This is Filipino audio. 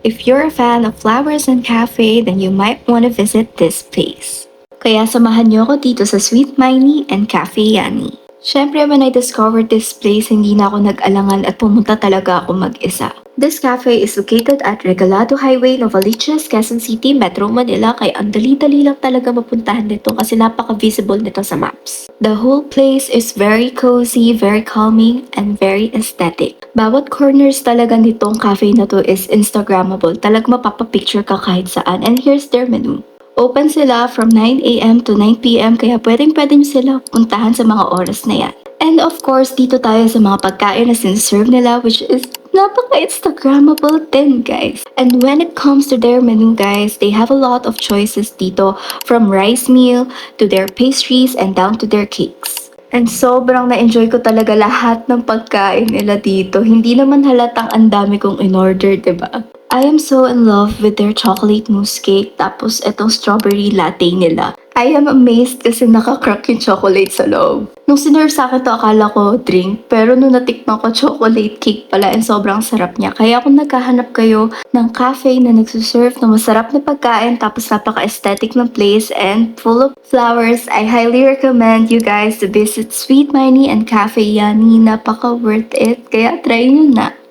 if you're a fan of flowers and cafe, then you might want to visit this place. Kaya samahan niyo ako dito sa Sweet Miney and Cafe Yani. Syempre, when I discovered this place, hindi na ako nag-alangan at pumunta talaga ako mag-isa. This cafe is located at Regalado Highway, Novaliches, Quezon City, Metro Manila, kaya ang dali-dali lang talaga mapuntahan nito kasi napaka-visible nito sa maps. The whole place is very cozy, very calming, and very aesthetic. Bawat corners talaga nitong cafe na to is Instagrammable. Talag mapapapicture ka kahit saan. And here's their menu. Open sila from 9 a.m. to 9 p.m. kaya pwedeng sila puntahan sa mga oras na yan. And of course, dito tayo sa mga pagkain na sinaserve nila which is napaka-Instagrammable din, guys. And when it comes to their menu, guys, they have a lot of choices dito from rice meal to their pastries and down to their cakes. And sobrang na-enjoy ko talaga lahat ng pagkain nila dito. Hindi naman halatang ang dami kong in-order, diba? I am so in love with their chocolate mousse cake tapos etong strawberry latte nila. I am amazed kasi naka-crack yung chocolate sa loob. Nung sinerve sa akin to, akala ko drink, pero nung natikman ko, chocolate cake pala and sobrang sarap niya. Kaya kung naghahanap kayo ng cafe na nagsuserve ng masarap na pagkain tapos napaka-aesthetic ng place and full of flowers, I highly recommend you guys to visit Sweet Miney and Cafe Yani. Napaka worth it, kaya try nyo na.